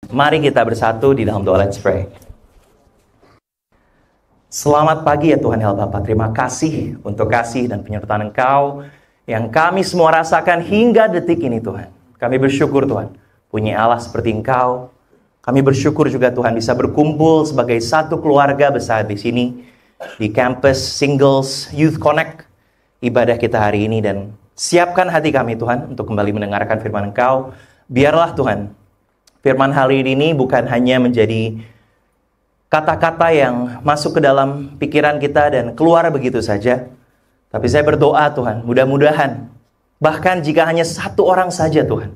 Mari kita bersatu di dalam doa. Let's pray. Selamat pagi ya Tuhan El Bapa. Terima kasih untuk kasih dan penyertaan Engkau yang kami semua rasakan hingga detik ini Tuhan. Kami bersyukur Tuhan, punya Allah seperti Engkau. Kami bersyukur juga Tuhan bisa berkumpul sebagai satu keluarga besar di sini, di campus Singles Youth Connect, ibadah kita hari ini. Dan siapkan hati kami Tuhan untuk kembali mendengarkan firman Engkau. Biarlah Tuhan, firman hari ini bukan hanya menjadi kata-kata yang masuk ke dalam pikiran kita dan keluar begitu saja. Tapi saya berdoa Tuhan, mudah-mudahan bahkan jika hanya satu orang saja Tuhan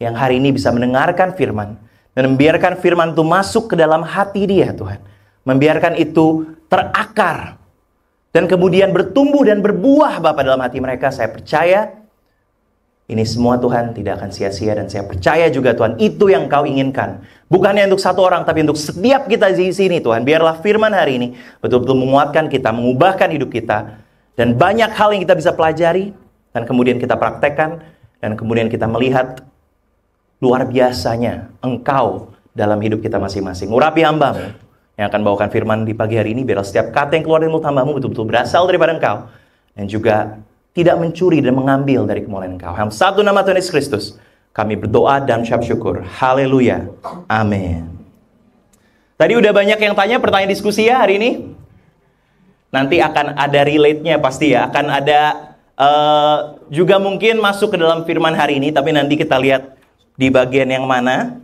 yang hari ini bisa mendengarkan firman dan membiarkan firman itu masuk ke dalam hati dia Tuhan. Membiarkan itu terakar dan kemudian bertumbuh dan berbuah Bapa dalam hati mereka. Saya percaya ini semua Tuhan tidak akan sia-sia, dan saya percaya juga Tuhan itu yang Kau inginkan. Bukannya untuk satu orang, tapi untuk setiap kita di sini Tuhan. Biarlah firman hari ini betul-betul menguatkan kita, mengubahkan hidup kita. Dan banyak hal yang kita bisa pelajari, dan kemudian kita praktekkan, dan kemudian kita melihat luar biasanya Engkau dalam hidup kita masing-masing. Urapi hamba-Mu yang akan bawakan firman di pagi hari ini. Biarlah setiap kata yang keluar dari mulut hamba-Mu betul-betul berasal daripada Engkau. Dan juga tidak mencuri dan mengambil dari kemuliaan Engkau. Dalam satu nama Tuhan Yesus Kristus, kami berdoa dan ucap syukur. Haleluya. Amin. Tadi udah banyak yang tanya, pertanyaan diskusi ya hari ini. Nanti akan ada relate-nya pasti ya. Akan ada juga mungkin masuk ke dalam firman hari ini. Tapi nanti kita lihat di bagian yang mana.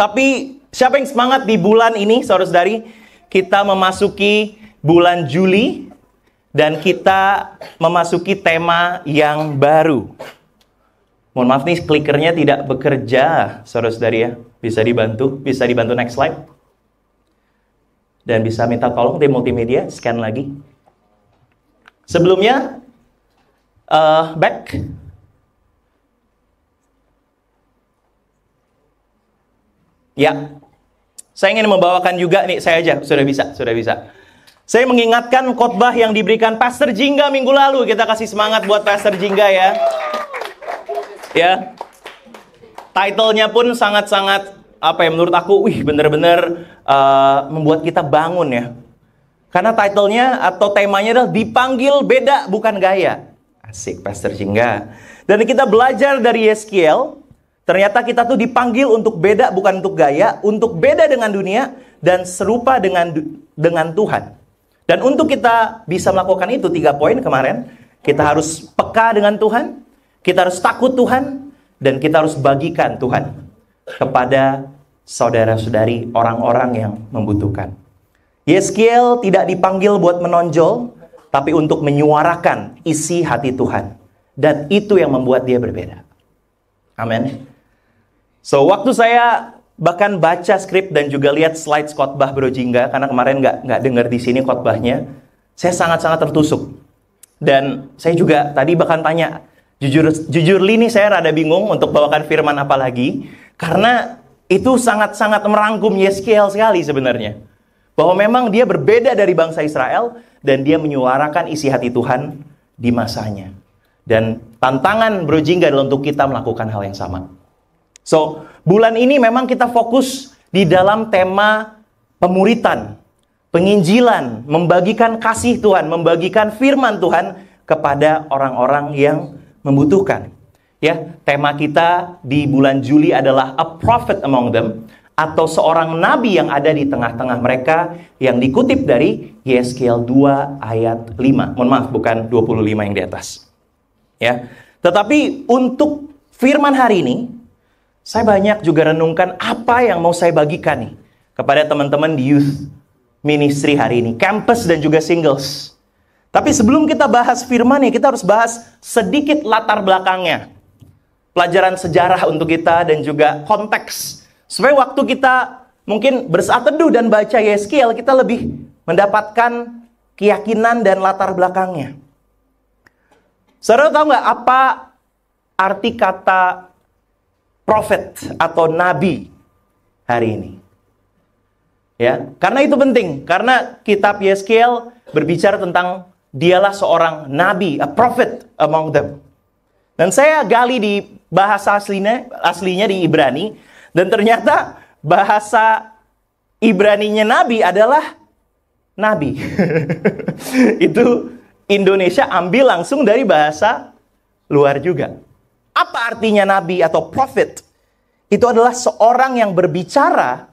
Tapi siapa yang semangat di bulan ini, saudara-saudari? Kita memasuki bulan Juli. Dan kita memasuki tema yang baru. Mohon maaf nih, klikernya tidak bekerja, saudara-saudari ya. Bisa dibantu next slide. Dan bisa minta tolong tim multimedia, scan lagi. Sebelumnya, back. Ya, saya ingin membawakan juga nih, saya aja, sudah bisa. Saya mengingatkan khotbah yang diberikan Pastor Jingga minggu lalu. Kita kasih semangat buat Pastor Jingga ya. Ya. Title-nya pun sangat-sangat menurut aku, benar-benar membuat kita bangun ya. Karena title-nya atau temanya adalah dipanggil beda bukan gaya. Asik Pastor Jingga. Dan kita belajar dari Yeskiel, ternyata kita tuh dipanggil untuk beda bukan untuk gaya, untuk beda dengan dunia dan serupa dengan Tuhan. Dan untuk kita bisa melakukan itu 3 poin kemarin, kita harus peka dengan Tuhan, kita harus takut Tuhan, dan kita harus bagikan Tuhan kepada saudara-saudari orang-orang yang membutuhkan. Yeskiel tidak dipanggil buat menonjol, tapi untuk menyuarakan isi hati Tuhan. Dan itu yang membuat dia berbeda. Amin. So, waktu saya bahkan baca skrip dan juga lihat slide khotbah Bro Jingga, karena kemarin nggak dengar di sini khotbahnya, saya sangat-sangat tertusuk. Dan saya juga tadi bahkan tanya, jujur ini saya rada bingung untuk bawakan firman apa lagi, karena itu sangat-sangat merangkum Yeskiel sekali sebenarnya. Bahwa memang dia berbeda dari bangsa Israel, dan dia menyuarakan isi hati Tuhan di masanya. Dan tantangan Bro Jingga adalah untuk kita melakukan hal yang sama. So, bulan ini memang kita fokus di dalam tema pemuritan, penginjilan, membagikan kasih Tuhan, membagikan firman Tuhan kepada orang-orang yang membutuhkan. Ya, tema kita di bulan Juli adalah a prophet among them, atau seorang nabi yang ada di tengah-tengah mereka, yang dikutip dari Yeskiel 2 ayat 5. Mohon maaf, bukan 25 yang di atas. Ya, tetapi untuk firman hari ini, saya banyak juga renungkan apa yang mau saya bagikan nih kepada teman-teman di youth ministry hari ini, campus dan juga singles. Tapi sebelum kita bahas firman nih, kita harus bahas sedikit latar belakangnya. Pelajaran sejarah untuk kita dan juga konteks. Supaya waktu kita mungkin bersaat teduh dan baca Yeskiel, kita lebih mendapatkan keyakinan dan latar belakangnya. Saudara tahu nggak apa arti kata prophet atau nabi hari ini? Ya, karena itu penting. Karena kitab Yeskiel berbicara tentang dialah seorang nabi, a prophet among them. Dan saya gali di bahasa aslinya di Ibrani, dan ternyata bahasa Ibraninya nabi adalah nabi. Itu Indonesia ambil langsung dari bahasa luar juga. Apa artinya nabi atau prophet? Itu adalah seorang yang berbicara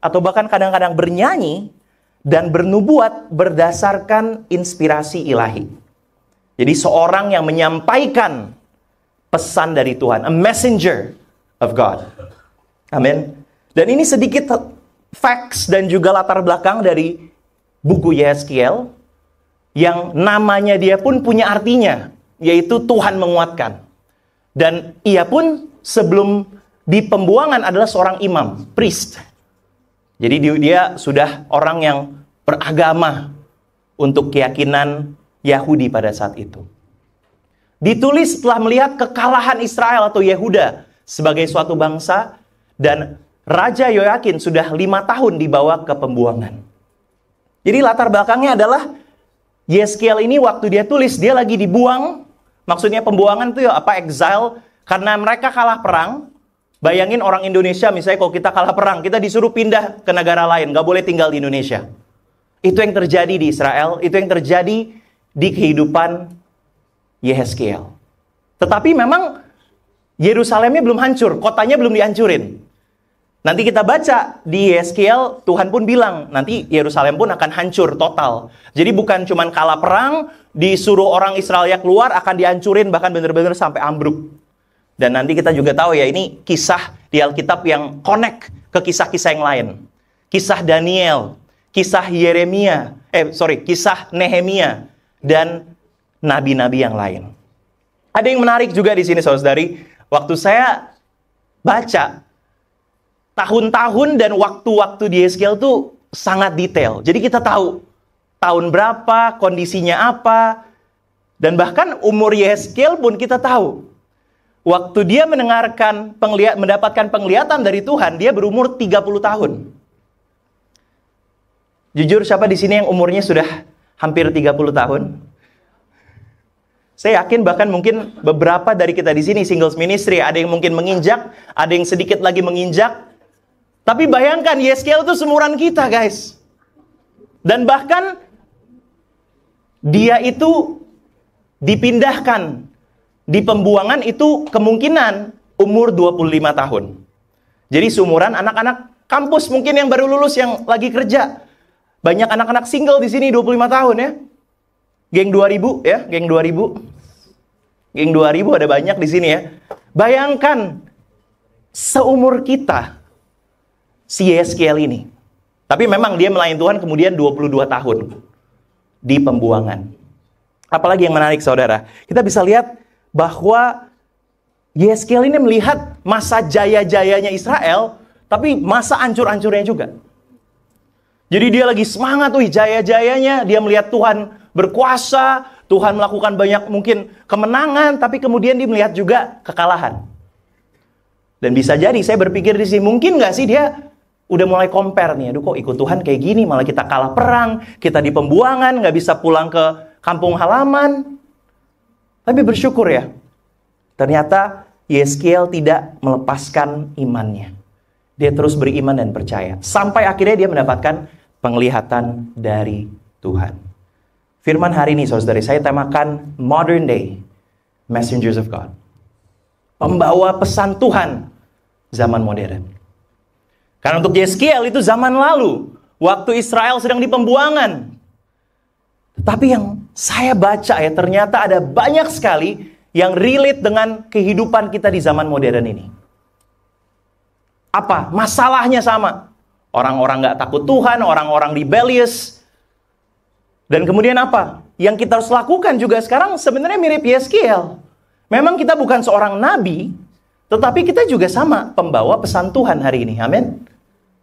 atau bahkan kadang-kadang bernyanyi dan bernubuat berdasarkan inspirasi ilahi. Jadi seorang yang menyampaikan pesan dari Tuhan, a messenger of God. Amin. Dan ini sedikit facts dan juga latar belakang dari buku Yehezkiel yang namanya dia pun punya artinya, yaitu Tuhan menguatkan. Dan ia pun sebelum di pembuangan adalah seorang imam, priest. Jadi dia sudah orang yang beragama untuk keyakinan Yahudi pada saat itu. Ditulis setelah melihat kekalahan Israel atau Yehuda sebagai suatu bangsa, dan Raja Yoyakin sudah 5 tahun dibawa ke pembuangan. Jadi latar belakangnya adalah Yehezkiel ini waktu dia tulis, dia lagi dibuang. Maksudnya pembuangan itu ya apa, exile, karena mereka kalah perang. Bayangin orang Indonesia misalnya kalau kita kalah perang, kita disuruh pindah ke negara lain, gak boleh tinggal di Indonesia. Itu yang terjadi di Israel, itu yang terjadi di kehidupan Yehezkiel. Tetapi memang Yerusalemnya belum hancur, kotanya belum dihancurin. Nanti kita baca di Yehezkiel, Tuhan pun bilang, nanti Yerusalem pun akan hancur total. Jadi bukan cuma kalah perang, disuruh orang Israel keluar, akan dihancurin bahkan benar-benar sampai ambruk. Dan nanti kita juga tahu ya, ini kisah di Alkitab yang connect ke kisah-kisah yang lain. Kisah Daniel, kisah Yeremia, kisah Nehemia, dan nabi-nabi yang lain. Ada yang menarik juga di sini, saudari. Waktu saya baca, tahun-tahun dan waktu-waktu di Yehezkiel itu sangat detail. Jadi kita tahu tahun berapa, kondisinya apa, dan bahkan umur Yehezkiel pun kita tahu. Waktu dia mendapatkan penglihatan dari Tuhan, dia berumur 30 tahun. Jujur, siapa di sini yang umurnya sudah hampir 30 tahun? Saya yakin bahkan mungkin beberapa dari kita di sini singles ministry, ada yang mungkin menginjak, ada yang sedikit lagi menginjak. Tapi bayangkan, Yehezkiel itu seumuran kita, guys. Dan bahkan dia itu dipindahkan di pembuangan itu kemungkinan umur 25 tahun. Jadi seumuran anak-anak kampus mungkin yang baru lulus, yang lagi kerja. Banyak anak-anak single di sini 25 tahun ya. Geng 2000 ya, geng 2000. Geng 2000 ada banyak di sini ya. Bayangkan seumur kita si Yehezkiel ini. Tapi memang dia melayani Tuhan kemudian 22 tahun di pembuangan. Apalagi yang menarik, saudara, kita bisa lihat bahwa Yehezkiel ini melihat masa jaya-jayanya Israel, tapi masa hancur-hancurnya juga. Jadi dia lagi semangat, jaya-jayanya, dia melihat Tuhan berkuasa, Tuhan melakukan banyak mungkin kemenangan, tapi kemudian dia melihat juga kekalahan. Dan bisa jadi, saya berpikir di sini, mungkin gak sih dia udah mulai compare nih, aduh kok ikut Tuhan kayak gini, malah kita kalah perang, kita di pembuangan, gak bisa pulang ke kampung halaman. Tapi bersyukur ya, ternyata Yehezkiel tidak melepaskan imannya. Dia terus beriman dan percaya. Sampai akhirnya dia mendapatkan penglihatan dari Tuhan. Firman hari ini, saudari, saya temakan modern day messengers of God. Pembawa pesan Tuhan zaman modern. Karena untuk Yehezkiel itu zaman lalu, waktu Israel sedang di pembuangan. Tapi yang saya baca ya, ternyata ada banyak sekali yang relate dengan kehidupan kita di zaman modern ini. Apa? Masalahnya sama. Orang-orang gak takut Tuhan, orang-orang rebellious. Dan kemudian apa? Yang kita harus lakukan juga sekarang sebenarnya mirip Yehezkiel. Memang kita bukan seorang nabi, tetapi kita juga sama pembawa pesan Tuhan hari ini. Amin.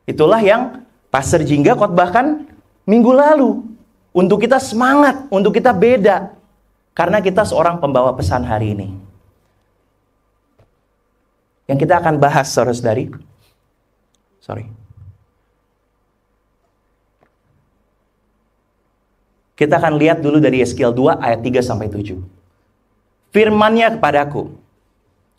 Itulah yang Pastor Jingga khotbahkan minggu lalu. Untuk kita semangat, untuk kita beda. Karena kita seorang pembawa pesan hari ini. Yang kita akan bahas, saudara-saudari. Kita akan lihat dulu dari Yehezkiel 2 ayat 3-7. Firman-Nya kepadaku,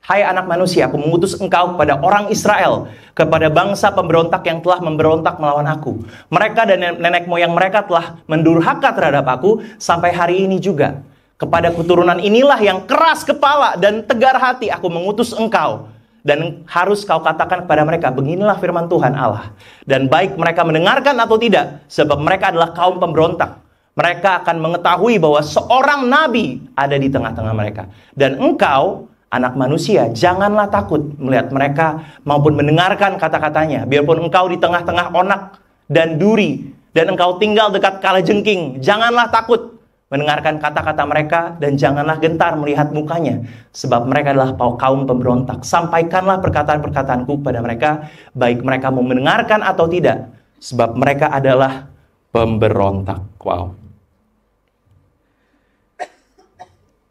Hai anak manusia, aku mengutus engkau kepada orang Israel, kepada bangsa pemberontak yang telah memberontak melawan aku. Mereka dan nenek moyang mereka telah mendurhaka terhadap aku sampai hari ini juga. Kepada keturunan inilah yang keras kepala dan tegar hati aku mengutus engkau. Dan harus kau katakan kepada mereka, beginilah firman Tuhan Allah. Dan baik mereka mendengarkan atau tidak, sebab mereka adalah kaum pemberontak. Mereka akan mengetahui bahwa seorang nabi ada di tengah-tengah mereka. Dan engkau, anak manusia, janganlah takut melihat mereka maupun mendengarkan kata-katanya. Biarpun engkau di tengah-tengah onak dan duri, dan engkau tinggal dekat kalajengking, janganlah takut mendengarkan kata-kata mereka, dan janganlah gentar melihat mukanya, sebab mereka adalah kaum pemberontak. Sampaikanlah perkataan-perkataanku kepada mereka, baik mereka mau mendengarkan atau tidak, sebab mereka adalah pemberontak. Wow.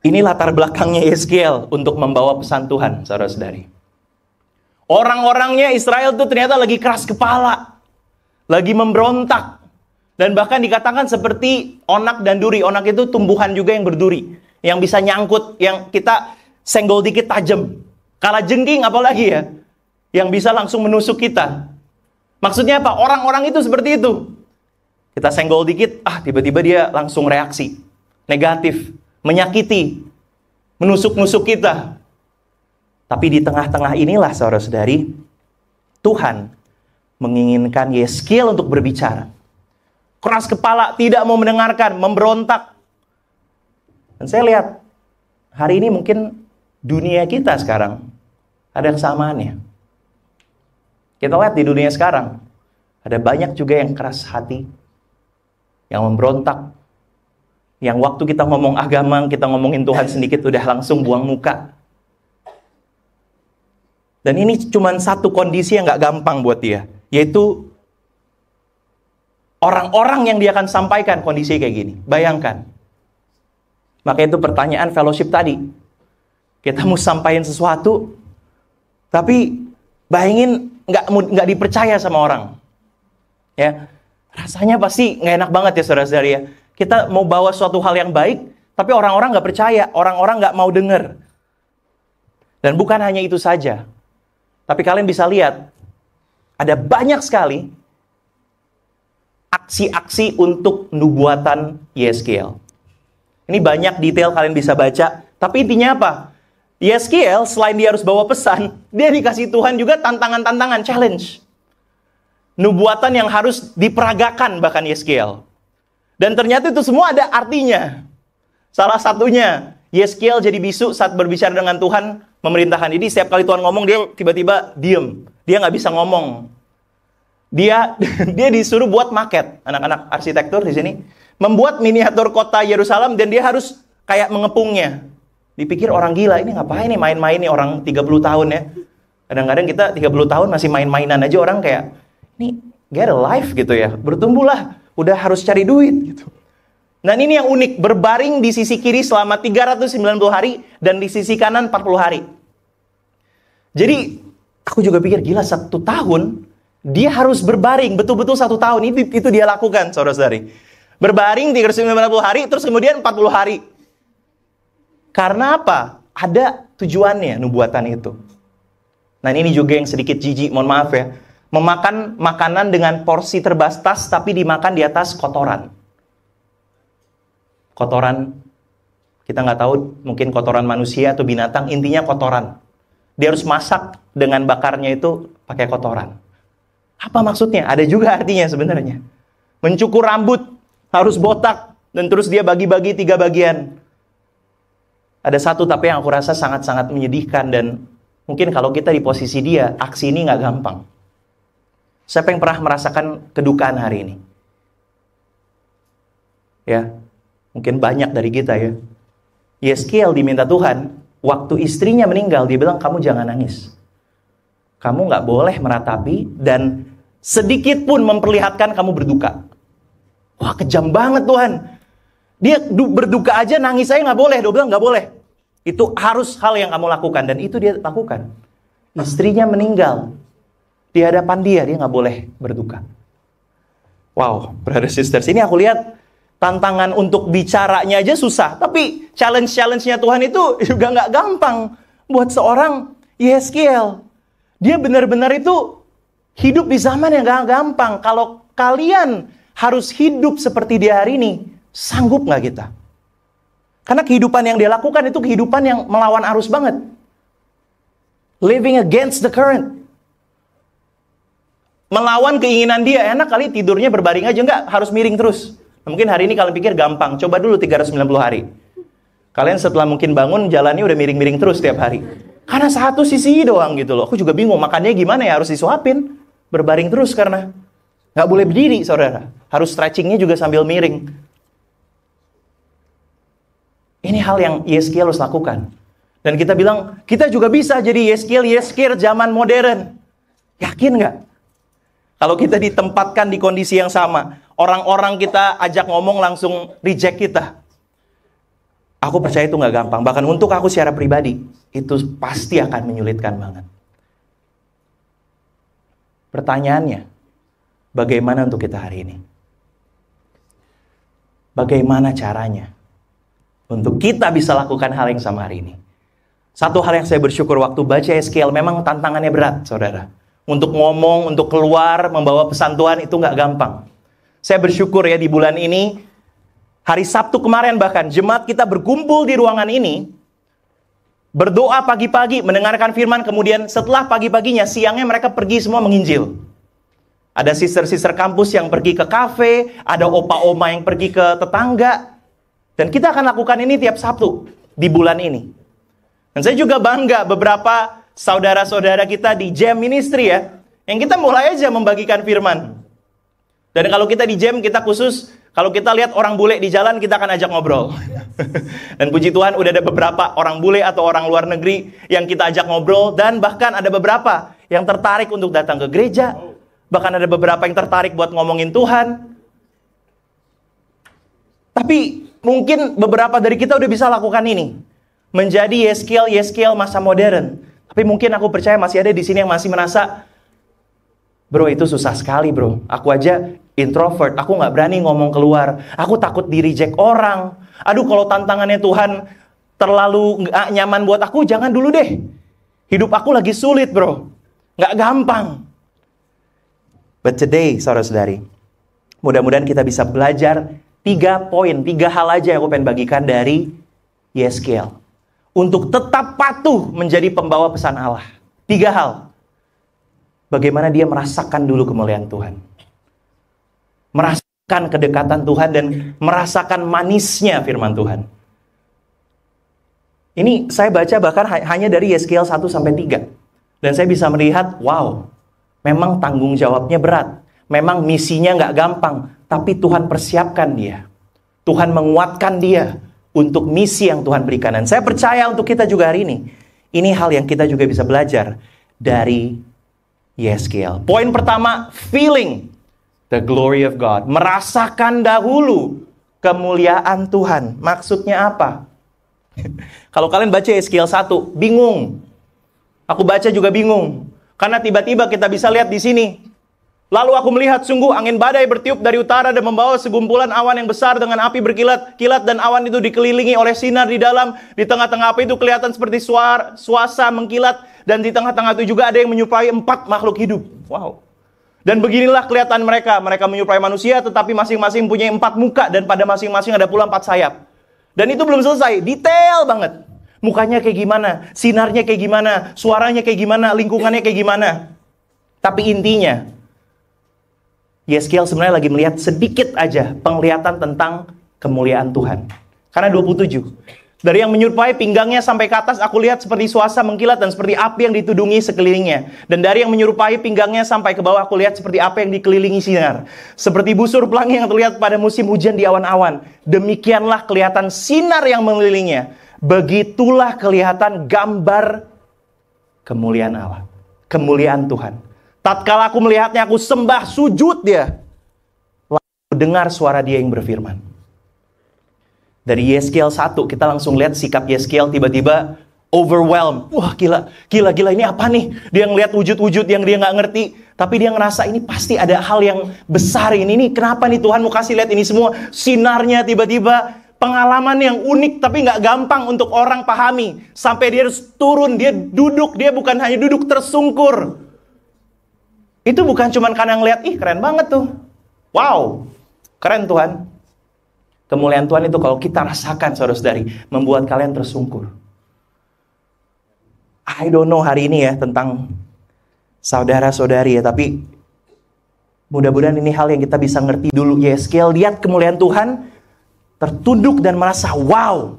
Ini latar belakangnya Yeskiel untuk membawa pesan Tuhan, saudara-saudari. Orang-orangnya Israel itu ternyata lagi keras kepala, lagi memberontak. Dan bahkan dikatakan seperti onak dan duri. Onak itu tumbuhan juga yang berduri, yang bisa nyangkut, yang kita senggol dikit tajam. Kalajengking apalagi ya, yang bisa langsung menusuk kita. Maksudnya apa? Orang-orang itu seperti itu. Kita senggol dikit, tiba-tiba dia langsung reaksi negatif, menyakiti, menusuk-nusuk kita. Tapi di tengah-tengah inilah, saudara-saudari, Tuhan menginginkan Yeskiel untuk berbicara. Keras kepala, tidak mau mendengarkan, memberontak. Dan saya lihat, hari ini mungkin dunia kita sekarang ada kesamaannya. Kita lihat di dunia sekarang, ada banyak juga yang keras hati, yang memberontak, yang waktu kita ngomong agama, kita ngomongin Tuhan sedikit, udah langsung buang muka. Dan ini cuma satu kondisi yang gak gampang buat dia, yaitu orang-orang yang dia akan sampaikan kondisi kayak gini. Bayangkan. Maka itu pertanyaan fellowship tadi. Kita mau sampaikan sesuatu, tapi bayangin nggak dipercaya sama orang. Ya, rasanya pasti nggak enak banget ya saudara-saudari ya. Kita mau bawa suatu hal yang baik, tapi orang-orang nggak percaya, orang-orang nggak mau dengar. Dan bukan hanya itu saja. Tapi kalian bisa lihat, ada banyak sekali aksi-aksi untuk nubuatan Yeskiel. Ini banyak detail kalian bisa baca. Tapi intinya apa? Yeskiel selain dia harus bawa pesan, dia dikasih Tuhan juga tantangan-tantangan, challenge. Nubuatan yang harus diperagakan bahkan Yeskiel. Dan ternyata itu semua ada artinya. Salah satunya, Yeskiel jadi bisu saat berbicara dengan Tuhan, memerintahkan. Jadi setiap kali Tuhan ngomong, dia tiba-tiba diem. Dia nggak bisa ngomong. Dia disuruh buat maket, anak-anak arsitektur di sini, membuat miniatur kota Yerusalem, dan dia harus kayak mengepungnya. Dipikir orang gila, ini ngapain nih main-main nih orang 30 tahun ya. Kadang-kadang kita 30 tahun masih main-mainan aja, orang kayak, ini get a life gitu ya, bertumbuhlah, udah harus cari duit gitu. Nah ini yang unik, berbaring di sisi kiri selama 390 hari, dan di sisi kanan 40 hari. Jadi, aku juga pikir, gila 1 tahun, dia harus berbaring, betul-betul 1 tahun. Itu dia lakukan, saudara-saudari. Berbaring 390 hari, terus kemudian 40 hari. Karena apa? Ada tujuannya nubuatan itu. Nah ini juga yang sedikit jijik, mohon maaf ya. Memakan makanan dengan porsi terbatas, tapi dimakan di atas kotoran. Kotoran, kita nggak tahu, mungkin kotoran manusia atau binatang, intinya kotoran. Dia harus masak dengan bakarnya itu pakai kotoran. Apa maksudnya? Ada juga artinya sebenarnya. Mencukur rambut, harus botak, dan terus dia bagi-bagi 3 bagian. Ada satu tapi yang aku rasa sangat-sangat menyedihkan, dan mungkin kalau kita di posisi dia, aksi ini nggak gampang. Siapa yang pernah merasakan kedukaan hari ini? Ya, mungkin banyak dari kita ya. Yeskiel diminta Tuhan, waktu istrinya meninggal, dia bilang, kamu jangan nangis. Kamu nggak boleh meratapi, dan sedikit pun memperlihatkan kamu berduka. Wah, kejam banget Tuhan. Dia berduka aja, nangis saya nggak boleh. Dia bilang nggak boleh. Itu harus hal yang kamu lakukan, dan itu dia lakukan. Istrinya meninggal di hadapan dia nggak boleh berduka. Wow, brother sisters, ini aku lihat tantangan untuk bicaranya aja susah, tapi challenge-nya Tuhan itu juga nggak gampang. buat seorang Yeskiel. Dia benar-benar itu hidup di zaman yang gak gampang. Kalau kalian harus hidup seperti dia hari ini, sanggup gak kita? Karena kehidupan yang dia lakukan itu kehidupan yang melawan arus banget. Living against the current. Melawan keinginan dia. Enak kali tidurnya berbaring aja, enggak, harus miring terus. Mungkin hari ini kalian pikir gampang. Coba dulu 390 hari. Kalian setelah mungkin bangun, jalannya udah miring-miring terus setiap hari. Karena satu sisi doang gitu loh. Aku juga bingung, makannya gimana ya? Harus disuapin. Berbaring terus karena nggak boleh berdiri, saudara. Harus stretchingnya juga sambil miring. Ini hal yang Yeskiel harus lakukan. Dan kita bilang, kita juga bisa jadi Yeskiel zaman modern. Yakin nggak? Kalau kita ditempatkan di kondisi yang sama, orang-orang kita ajak ngomong langsung reject kita. Aku percaya itu nggak gampang. Bahkan untuk aku secara pribadi, itu pasti akan menyulitkan banget. Pertanyaannya, bagaimana untuk kita hari ini? Bagaimana caranya untuk kita bisa lakukan hal yang sama hari ini? Satu hal yang saya bersyukur waktu baca Yeskiel, memang tantangannya berat, saudara. Untuk ngomong, untuk keluar, membawa pesan Tuhan itu nggak gampang. Saya bersyukur ya di bulan ini, hari Sabtu kemarin bahkan, jemaat kita berkumpul di ruangan ini, berdoa pagi-pagi, mendengarkan firman, kemudian setelah pagi-paginya, siangnya mereka pergi semua menginjil. Ada sister-sister kampus yang pergi ke kafe, ada opa-oma yang pergi ke tetangga. Dan kita akan lakukan ini tiap Sabtu di bulan ini. Dan saya juga bangga beberapa saudara-saudara kita di Jam Ministry ya, yang kita mulai aja membagikan firman. Dan kalau kita di Jam, kita khusus, kalau kita lihat orang bule di jalan, kita akan ajak ngobrol. Dan puji Tuhan udah ada beberapa orang bule atau orang luar negeri yang kita ajak ngobrol. Dan bahkan ada beberapa yang tertarik untuk datang ke gereja. Bahkan ada beberapa yang tertarik buat ngomongin Tuhan. Tapi mungkin beberapa dari kita udah bisa lakukan ini. Menjadi Yeskiel masa modern. Tapi mungkin aku percaya masih ada di sini yang masih merasa, bro itu susah sekali bro. Aku aja introvert, aku gak berani ngomong keluar. Aku takut di-reject orang. Aduh kalau tantangannya Tuhan terlalu gak nyaman buat aku, jangan dulu deh. Hidup aku lagi sulit bro. Gak gampang. But today, saudara-saudari, mudah-mudahan kita bisa belajar 3 poin, 3 hal aja yang aku pengen bagikan dari Yeskiel. Untuk tetap patuh menjadi pembawa pesan Allah. 3 hal. Bagaimana dia merasakan dulu kemuliaan Tuhan. Merasakan kedekatan Tuhan dan merasakan manisnya firman Tuhan. Ini saya baca bahkan hanya dari Yeskiel 1-3. Dan saya bisa melihat, wow, memang tanggung jawabnya berat. Memang misinya nggak gampang. Tapi Tuhan persiapkan dia. Tuhan menguatkan dia untuk misi yang Tuhan berikan. Dan saya percaya untuk kita juga hari ini. Ini hal yang kita juga bisa belajar dari Yeskiel. Poin pertama, feeling the glory of God. Merasakan dahulu kemuliaan Tuhan. Maksudnya apa? Kalau kalian baca Yeskiel 1, bingung. Aku baca juga bingung. Karena tiba-tiba kita bisa lihat di sini. Lalu aku melihat sungguh angin badai bertiup dari utara dan membawa segumpulan awan yang besar dengan api berkilat-kilat, dan awan itu dikelilingi oleh sinar di dalam. Di tengah-tengah api itu kelihatan seperti suasa mengkilat, dan di tengah-tengah itu juga ada yang menyerupai 4 makhluk hidup. Wow. Dan beginilah kelihatan mereka. Mereka menyerupai manusia, tetapi masing-masing punya 4 muka, dan pada masing-masing ada pula 4 sayap. Dan itu belum selesai, detail banget. Mukanya kayak gimana, sinarnya kayak gimana, suaranya kayak gimana, lingkungannya kayak gimana. Tapi intinya, Yeskiel sebenarnya lagi melihat sedikit aja penglihatan tentang kemuliaan Tuhan. Karena 27. Dari yang menyerupai pinggangnya sampai ke atas, aku lihat seperti suasa mengkilat dan seperti api yang ditudungi sekelilingnya. Dan dari yang menyerupai pinggangnya sampai ke bawah, aku lihat seperti api yang dikelilingi sinar. Seperti busur pelangi yang terlihat pada musim hujan di awan-awan. Demikianlah kelihatan sinar yang mengelilinginya. Begitulah kelihatan gambar kemuliaan Allah. Kemuliaan Tuhan. Tatkala aku melihatnya, aku sembah, sujud dia. Lalu dengar suara dia yang berfirman. Dari Yeskiel 1, kita langsung lihat sikap Yeskiel tiba-tiba overwhelmed. Wah gila ini apa nih? Dia ngelihat wujud-wujud yang dia nggak ngerti. Tapi dia ngerasa ini pasti ada hal yang besar ini. Kenapa nih Tuhan mau kasih lihat ini semua? Sinarnya tiba-tiba pengalaman yang unik tapi nggak gampang untuk orang pahami. Sampai dia harus turun, dia duduk, dia bukan hanya duduk tersungkur. Itu bukan cuma karena ngeliat, ih keren banget tuh. Wow, keren Tuhan. Kemuliaan Tuhan itu kalau kita rasakan saudara-saudari, membuat kalian tersungkur. I don't know hari ini ya tentang saudara-saudari ya, tapi mudah-mudahan ini hal yang kita bisa ngerti dulu. Yeskel lihat kemuliaan Tuhan, tertunduk dan merasa, wow,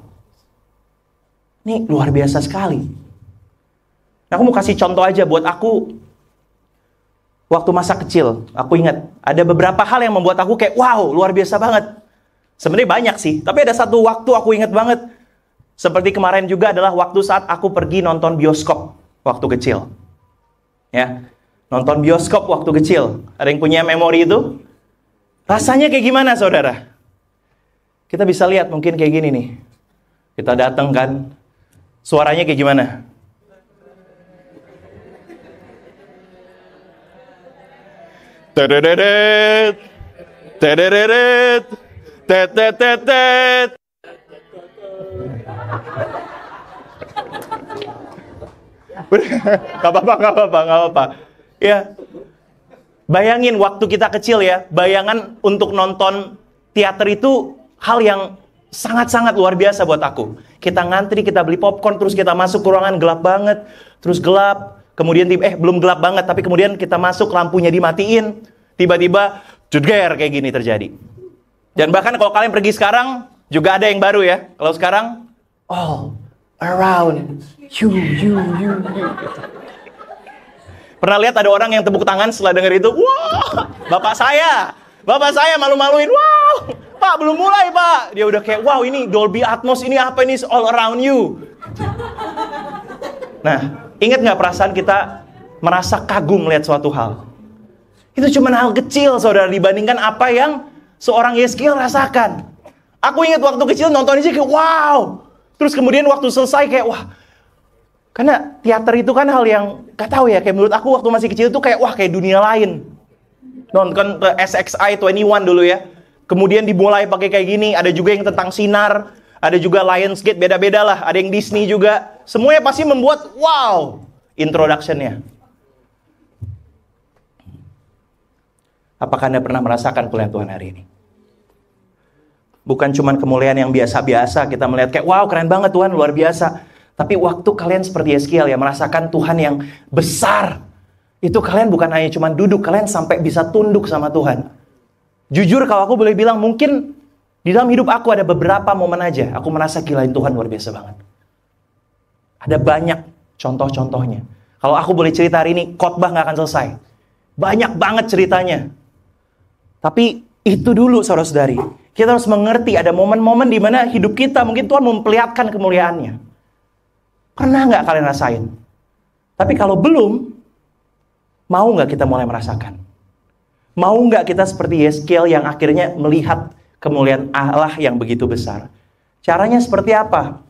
ini luar biasa sekali. Nah, aku mau kasih contoh aja buat aku. Waktu masa kecil, aku ingat ada beberapa hal yang membuat aku kayak, wow, luar biasa banget. Sebenarnya banyak sih, tapi ada satu waktu aku ingat banget. Seperti kemarin juga adalah waktu saat aku pergi nonton bioskop waktu kecil. Ya, nonton bioskop waktu kecil. Ada yang punya memori itu? Rasanya kayak gimana, saudara? Kita bisa lihat mungkin kayak gini nih. Kita datang kan, suaranya kayak gimana? Tedededed, tedededed, tetetetet. Gak apa-apa. Ya, bayangin waktu kita kecil ya, bayangan untuk nonton teater itu hal yang sangat-sangat luar biasa buat aku. Kita ngantri, kita beli popcorn, terus kita masuk ke ruangan gelap banget, terus gelap, kemudian belum gelap banget, tapi kemudian kita masuk, lampunya dimatiin, tiba-tiba jedger kayak gini terjadi. Dan bahkan kalau kalian pergi sekarang, juga ada yang baru ya. Kalau sekarang, all around you. Pernah lihat ada orang yang tepuk tangan setelah denger itu? Wah, bapak saya malu-maluin. Wow, Pak belum mulai Pak. Dia udah kayak, wow ini Dolby Atmos, ini apa ini, all around you. Nah, ingat nggak perasaan kita merasa kagum melihat suatu hal? Itu cuma hal kecil saudara dibandingkan apa yang seorang Yeskel rasakan. Aku ingat waktu kecil nonton aja kayak wow. Terus kemudian waktu selesai kayak wah. Karena teater itu kan hal yang gak tahu ya, kayak menurut aku waktu masih kecil itu kayak wah kayak dunia lain. Nonton SXI 21 dulu ya. Kemudian dimulai pakai kayak gini, ada juga yang tentang sinar, ada juga Lionsgate, beda-beda lah, ada yang Disney juga. Semuanya pasti membuat wow introduction-nya. Apakah Anda pernah merasakan kemuliaan Tuhan hari ini? Bukan cuma kemuliaan yang biasa-biasa, kita melihat kayak, wow keren banget Tuhan, luar biasa. Tapi waktu kalian seperti Yeskel ya, merasakan Tuhan yang besar. Itu kalian bukan hanya cuma duduk, kalian sampai bisa tunduk sama Tuhan. Jujur kalau aku boleh bilang, mungkin di dalam hidup aku ada beberapa momen aja, aku merasa gilain Tuhan luar biasa banget. Ada banyak contoh-contohnya. Kalau aku boleh cerita hari ini, khotbah gak akan selesai. Banyak banget ceritanya. Tapi itu dulu saudara-saudari. Kita harus mengerti ada momen-momen di mana hidup kita mungkin Tuhan memperlihatkan kemuliaannya. Pernah nggak kalian rasain? Tapi kalau belum, mau nggak kita mulai merasakan? Mau nggak kita seperti Yeskel yang akhirnya melihat kemuliaan Allah yang begitu besar? Caranya seperti apa?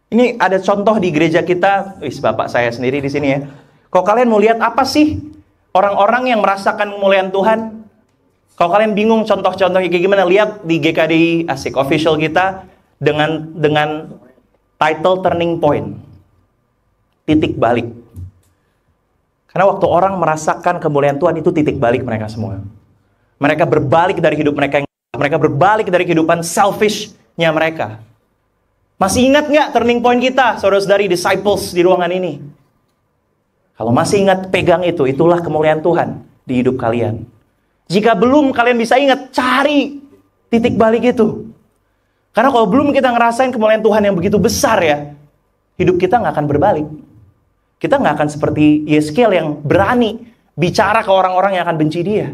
Ini ada contoh di gereja kita. Bapak saya sendiri di sini ya. Kalau kalian mau lihat apa sih orang-orang yang merasakan kemuliaan Tuhan? Kalau kalian bingung contoh-contohnya kayak gimana, lihat di GKDI Asik official kita dengan title Turning Point. Titik balik. Karena waktu orang merasakan kemuliaan Tuhan itu titik balik mereka semua. Mereka berbalik dari hidup mereka berbalik dari kehidupan selfish-nya mereka. Masih ingat nggak turning point kita, saudara-saudari disciples di ruangan ini? Kalau masih ingat, pegang itu, itulah kemuliaan Tuhan di hidup kalian. Jika belum kalian bisa ingat, cari titik balik itu. Karena kalau belum kita ngerasain kemuliaan Tuhan yang begitu besar ya, hidup kita nggak akan berbalik. Kita nggak akan seperti Yeskel yang berani bicara ke orang-orang yang akan benci dia.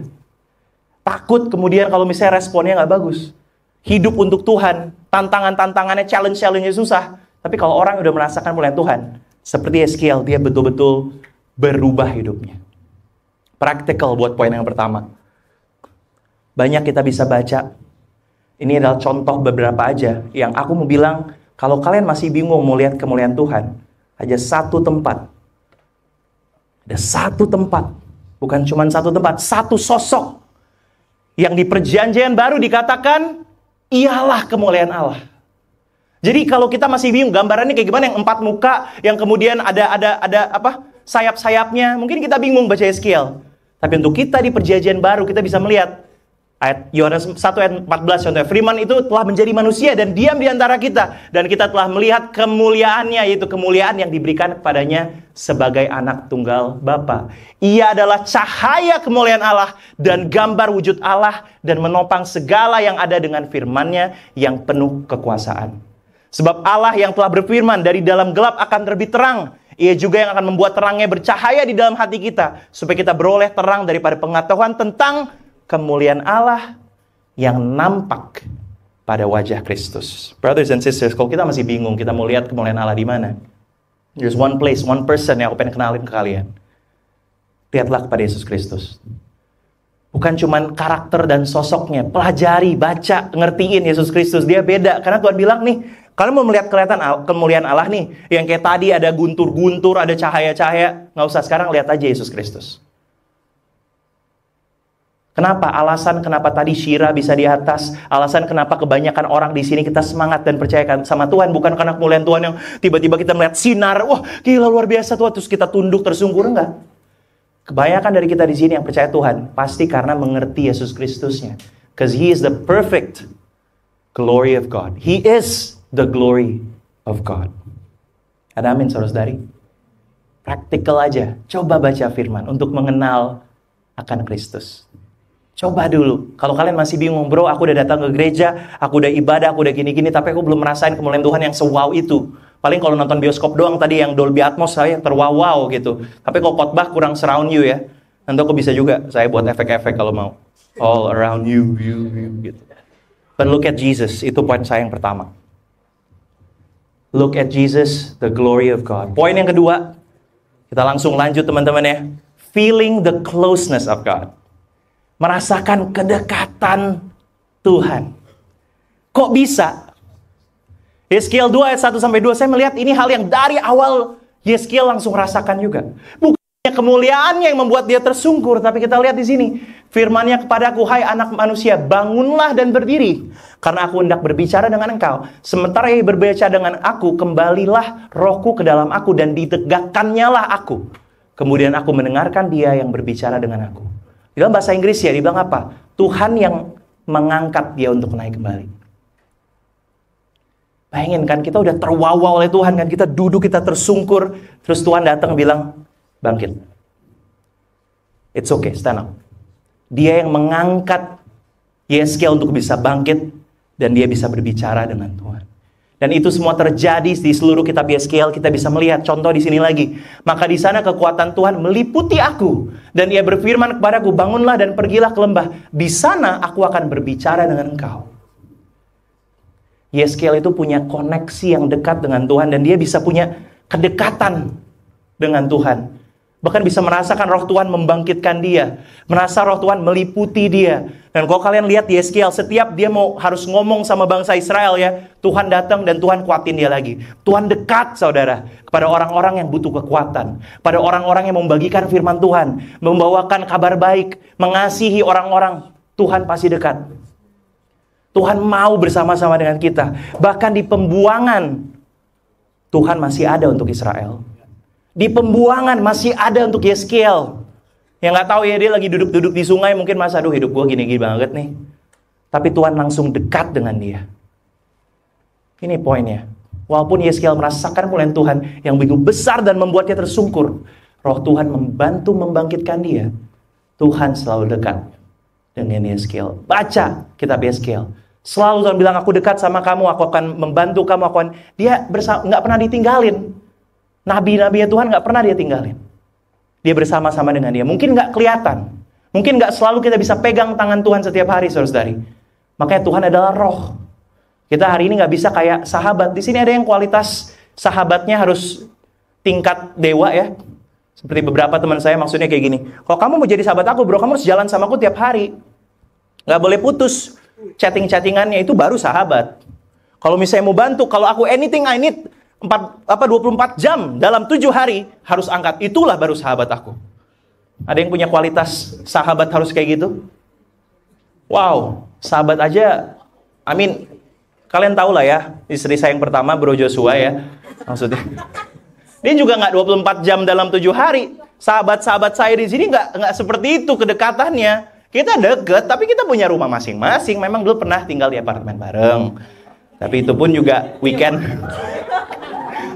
Takut kemudian kalau misalnya responnya nggak bagus. Hidup untuk Tuhan, tantangannya, challenge-nya susah. Tapi kalau orang udah merasakan kemuliaan Tuhan, seperti Yeskel, dia betul-betul berubah hidupnya. Practical buat poin yang pertama. Banyak kita bisa baca. Ini adalah contoh beberapa aja yang aku mau bilang, kalau kalian masih bingung mau lihat kemuliaan Tuhan, aja satu tempat. Ada satu tempat, bukan cuma satu tempat, satu sosok yang di perjanjian baru dikatakan ialah kemuliaan Allah. Jadi kalau kita masih bingung gambarannya kayak gimana, yang 4 muka, yang kemudian ada apa? Sayap-sayapnya, mungkin kita bingung baca Yeskiel. Tapi untuk kita di perjanjian baru kita bisa melihat ayat Yohanes 1 ayat 14 contohnya, firman itu telah menjadi manusia dan diam di antara kita, dan kita telah melihat kemuliaannya, yaitu kemuliaan yang diberikan kepadanya sebagai anak tunggal Bapa. Ia adalah cahaya kemuliaan Allah dan gambar wujud Allah, dan menopang segala yang ada dengan firman-Nya yang penuh kekuasaan. Sebab Allah yang telah berfirman, dari dalam gelap akan terbit terang, Ia juga yang akan membuat terangnya bercahaya di dalam hati kita, supaya kita beroleh terang daripada pengetahuan tentang kemuliaan Allah yang nampak pada wajah Kristus. Brothers and sisters, kalau kita masih bingung, kita mau lihat kemuliaan Allah di mana? There's one place, one person yang aku pengen kenalin ke kalian. Lihatlah kepada Yesus Kristus. Bukan cuman karakter dan sosoknya, pelajari, baca, ngertiin Yesus Kristus. Dia beda, karena Tuhan bilang nih, kalian mau melihat kemuliaan Allah nih, yang kayak tadi ada guntur-guntur, ada cahaya-cahaya, nggak usah, sekarang lihat aja Yesus Kristus. Kenapa? Alasan kenapa tadi Syira bisa di atas, alasan kenapa kebanyakan orang di sini kita semangat dan percaya sama Tuhan, bukan karena kemuliaan Tuhan yang tiba-tiba kita melihat sinar, wah gila luar biasa Tuhan, terus kita tunduk tersungkur, enggak. Kebanyakan dari kita di sini yang percaya Tuhan pasti karena mengerti Yesus Kristusnya, because He is the perfect glory of God. He is the glory of God. Ada amin saudara-saudari? Praktikal aja, coba baca firman untuk mengenal akan Kristus. Coba dulu. Kalau kalian masih bingung, bro, aku udah datang ke gereja, aku udah ibadah, aku udah gini-gini, tapi aku belum merasain kemuliaan Tuhan yang se-wow itu. Paling kalau nonton bioskop doang tadi yang Dolby Atmos saya terwow-wow gitu. Tapi kalau khotbah kurang surround you ya. Nanti aku bisa juga, saya buat efek-efek kalau mau. All around you gitu. But look at Jesus, itu poin saya yang pertama. Look at Jesus, the glory of God. Poin yang kedua, kita langsung lanjut teman-teman ya. Feeling the closeness of God. Merasakan kedekatan Tuhan. Kok bisa? Yeskiel 2 ayat 1-2, saya melihat ini hal yang dari awal Yeskiel langsung rasakan juga. Bukannya kemuliaannya yang membuat dia tersungkur, tapi kita lihat di sini. Firman-Nya kepadaku, hai anak manusia, bangunlah dan berdiri. Karena aku hendak berbicara dengan engkau. Sementara ia berbicara dengan aku, kembalilah rohku ke dalam aku dan ditegakkannya lah aku. Kemudian aku mendengarkan dia yang berbicara dengan aku. Di dalam bahasa Inggris ya, dibilang apa? Tuhan yang mengangkat dia untuk naik kembali. Bayangin kan, kita udah terwawa oleh Tuhan kan, kita duduk, kita tersungkur, terus Tuhan datang bilang, bangkit. It's okay, stand up. Dia yang mengangkat Yeskiel untuk bisa bangkit, dan dia bisa berbicara dengan Tuhan. Dan itu semua terjadi di seluruh kitab Yeskiel. Kita bisa melihat contoh di sini lagi. Maka di sana kekuatan Tuhan meliputi aku, dan ia berfirman kepadaku, bangunlah dan pergilah ke lembah. Di sana aku akan berbicara dengan engkau. Yeskiel itu punya koneksi yang dekat dengan Tuhan, dan dia bisa punya kedekatan dengan Tuhan. Bahkan bisa merasakan roh Tuhan membangkitkan dia, merasa roh Tuhan meliputi dia. Dan kalau kalian lihat Yeskiel, setiap dia mau harus ngomong sama bangsa Israel ya, Tuhan datang dan Tuhan kuatin dia lagi. Tuhan dekat saudara kepada orang-orang yang butuh kekuatan, pada orang-orang yang membagikan firman Tuhan, membawakan kabar baik, mengasihi orang-orang. Tuhan pasti dekat. Tuhan mau bersama-sama dengan kita. Bahkan di pembuangan, Tuhan masih ada untuk Israel. Di pembuangan masih ada untuk Yeskiel. Yang gak tahu ya, dia lagi duduk-duduk di sungai, mungkin masa, aduh hidup gue gini-gini banget nih. Tapi Tuhan langsung dekat dengan dia. Ini poinnya. Walaupun Yeskiel merasakan kemuliaan Tuhan yang begitu besar dan membuatnya tersungkur, roh Tuhan membantu membangkitkan dia. Tuhan selalu dekat dengan Yeskiel. Baca kitab Yeskiel. Selalu Tuhan bilang, aku dekat sama kamu, aku akan membantu kamu, dia nggak pernah ditinggalin. Nabi-nabi Tuhan nggak pernah dia tinggalin. Dia bersama-sama dengan dia. Mungkin nggak kelihatan. Mungkin nggak selalu kita bisa pegang tangan Tuhan setiap hari, saudara-saudari. Makanya Tuhan adalah roh. Kita hari ini nggak bisa kayak sahabat. Di sini ada yang kualitas sahabatnya harus tingkat dewa ya. Seperti beberapa teman saya, maksudnya kayak gini. Kalau kamu mau jadi sahabat aku, bro, kamu harus jalan sama aku tiap hari. Nggak boleh putus. Chatting-chattingannya itu baru sahabat. Kalau misalnya mau bantu, kalau aku anything I need 24 jam dalam 7 hari harus angkat. Itulah baru sahabat aku. Ada yang punya kualitas sahabat harus kayak gitu? Wow, sahabat aja I mean, kalian tahu lah ya, istri saya yang pertama, Bro Joshua ya, maksudnya. Dia juga nggak 24 jam dalam 7 hari. Sahabat-sahabat saya di sini nggak seperti itu kedekatannya. Kita deket, tapi kita punya rumah masing-masing. Memang dulu pernah tinggal di apartemen bareng. Tapi itu pun juga weekend.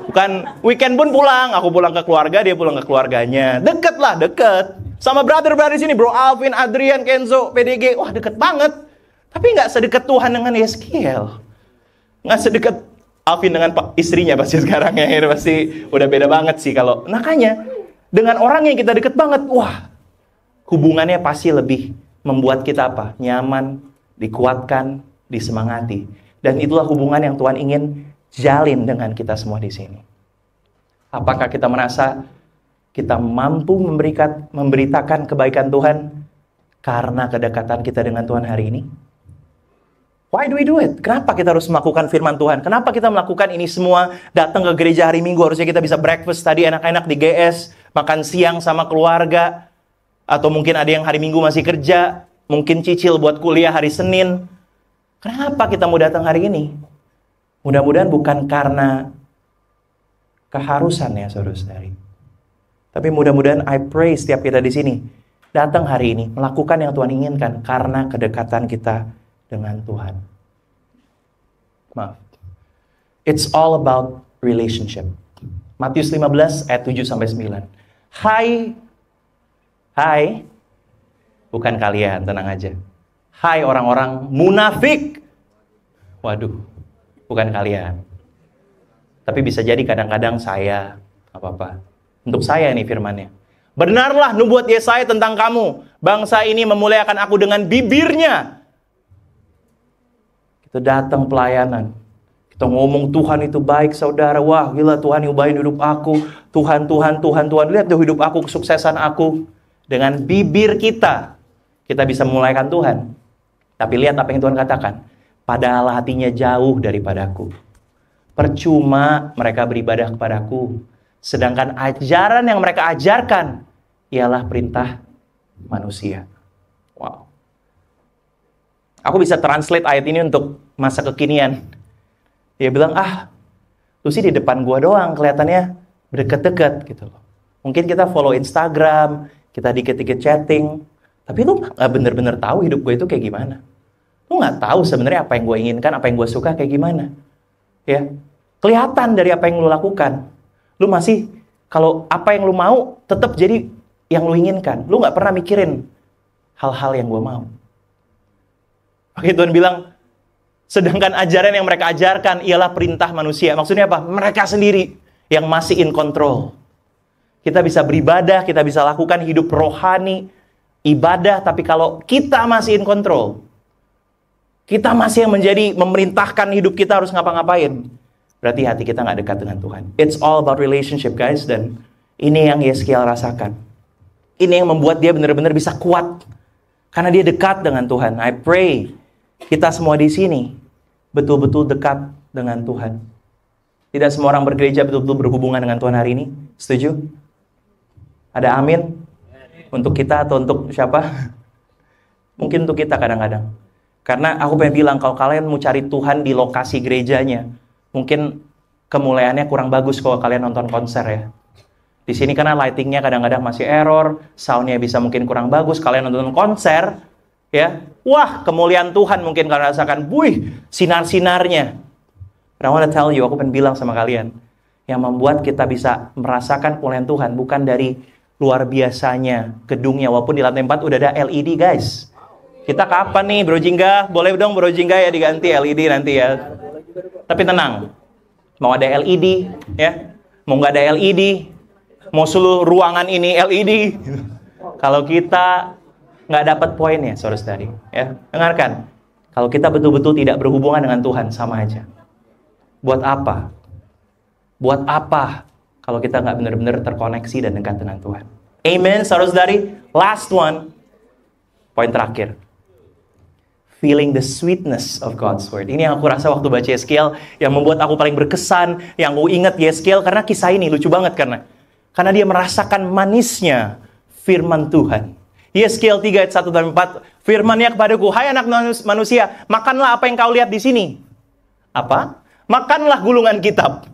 Bukan, weekend pun pulang. Aku pulang ke keluarga, dia pulang ke keluarganya. Deket lah, deket. Sama brother-brother di sini, Bro Alvin, Adrian, Kenzo, PDG. Wah, deket banget. Tapi nggak sedekat Tuhan dengan Yeskiel. Nggak sedekat Alvin dengan istrinya pasti sekarang ya. Ini pasti udah beda banget sih kalau. Makanya, dengan orang yang kita deket banget, wah, hubungannya pasti lebih membuat kita apa? Nyaman, dikuatkan, disemangati. Dan itulah hubungan yang Tuhan ingin jalin dengan kita semua di sini. Apakah kita merasa kita mampu memberitakan kebaikan Tuhan karena kedekatan kita dengan Tuhan hari ini? Why do we do it? Kenapa kita harus melakukan firman Tuhan? Kenapa kita melakukan ini semua? Datang ke gereja hari Minggu, harusnya kita bisa breakfast tadi enak-enak di GS, makan siang sama keluarga, atau mungkin ada yang hari Minggu masih kerja, mungkin cicil buat kuliah hari Senin. Kenapa kita mau datang hari ini? Mudah-mudahan bukan karena keharusan ya saudara-saudari. Tapi mudah-mudahan I pray setiap kita di sini datang hari ini melakukan yang Tuhan inginkan karena kedekatan kita dengan Tuhan. Maaf. It's all about relationship. Matius 15 ayat 7 sampai 9. Hai. Bukan kalian, tenang aja. Hai orang-orang munafik. Waduh, bukan kalian. Tapi bisa jadi kadang-kadang saya, apa-apa. Untuk saya ini firmannya. Benarlah nubuat Yesaya tentang kamu. Bangsa ini memuliakan aku dengan bibirnya. Kita datang pelayanan. Kita ngomong Tuhan itu baik saudara. Wah gila Tuhan nyubahin hidup aku. Tuhan. Lihat tuh hidup aku, kesuksesan aku. Dengan bibir kita bisa memulaikan Tuhan. Tapi lihat apa yang Tuhan katakan. Padahal hatinya jauh daripadaku. Percuma mereka beribadah kepadaku. Sedangkan ajaran yang mereka ajarkan ialah perintah manusia. Wow. Aku bisa translate ayat ini untuk masa kekinian. Dia bilang, lu sih di depan gua doang kelihatannya deket-deket gitu loh. Mungkin kita follow Instagram, kita dikit-dikit chatting, tapi lu gak bener-bener tahu hidup gue itu kayak gimana. Lu gak tahu sebenarnya apa yang gue inginkan, apa yang gue suka kayak gimana. Ya, kelihatan dari apa yang lu lakukan. Lu masih, kalau apa yang lu mau, tetap jadi yang lu inginkan. Lu gak pernah mikirin hal-hal yang gue mau. Makanya Tuhan bilang, sedangkan ajaran yang mereka ajarkan ialah perintah manusia. Maksudnya apa? Mereka sendiri yang masih in control. Kita bisa beribadah, kita bisa lakukan hidup rohani, ibadah, tapi kalau kita masih in control, kita masih yang menjadi memerintahkan hidup kita harus ngapa-ngapain, berarti hati kita nggak dekat dengan Tuhan. It's all about relationship guys, dan ini yang Yeskiel rasakan. Ini yang membuat dia benar-benar bisa kuat, karena dia dekat dengan Tuhan. I pray kita semua di sini betul-betul dekat dengan Tuhan. Tidak semua orang bergereja betul-betul berhubungan dengan Tuhan hari ini. Setuju? Ada amin? Untuk kita atau untuk siapa? Mungkin untuk kita kadang-kadang. Karena aku pengen bilang, kalau kalian mau cari Tuhan di lokasi gerejanya, mungkin kemuliaannya kurang bagus kalau kalian nonton konser ya. Di sini karena lightingnya kadang-kadang masih error, soundnya bisa mungkin kurang bagus. Kalian nonton konser, ya, wah kemuliaan Tuhan mungkin kalian rasakan, buih, sinar-sinarnya. But I want to tell you, aku pengen bilang sama kalian, yang membuat kita bisa merasakan kemuliaan Tuhan bukan dari luar biasanya gedungnya, walaupun di lantai 4 udah ada LED guys. Kita kapan nih Bro Jingga? Boleh dong Bro Jingga ya diganti LED nanti ya. Tapi tenang, mau ada LED ya, mau nggak ada LED, mau seluruh ruangan ini LED. Kalau kita nggak dapat poinnya, saudara-saudari, ya dengarkan. Kalau kita betul-betul tidak berhubungan dengan Tuhan, sama aja. Buat apa? Buat apa? Kalau kita nggak benar-benar terkoneksi dan dekat dengan Tuhan. Amen, saudara-saudari. Last one. Poin terakhir. Feeling the sweetness of God's word. Ini yang aku rasa waktu baca Yeskiel, yang membuat aku paling berkesan, yang aku ingat Yeskiel, karena kisah ini lucu banget karena dia merasakan manisnya firman Tuhan. Yeskiel 3 ayat 1-4, Firman-Nya kepadaku, hai anak manusia, makanlah apa yang kau lihat di sini. Apa? Makanlah gulungan kitab.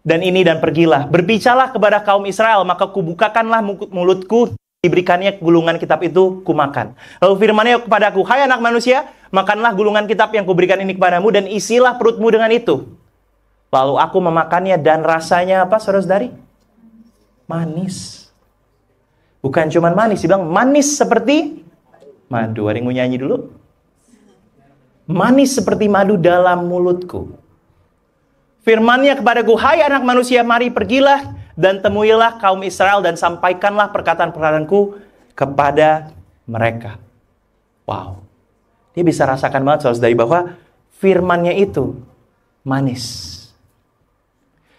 Dan pergilah, berbicaralah kepada kaum Israel, maka kubukakanlah mulutku, diberikannya gulungan kitab itu, kumakan. Lalu firman-Nya kepadaku, hai anak manusia, makanlah gulungan kitab yang kuberikan ini kepadamu, dan isilah perutmu dengan itu. Lalu aku memakannya, dan rasanya apa, saudara-saudari? Manis. Bukan cuma manis, dia bilang manis seperti madu. Ada yang mau nyanyi dulu? Manis seperti madu dalam mulutku. Firman-Nya kepadaku, hai anak manusia, mari pergilah dan temuilah kaum Israel dan sampaikanlah perkataan-perkataanku kepada mereka. Wow. Dia bisa rasakan banget saudara-saudari bahwa firman-Nya itu manis.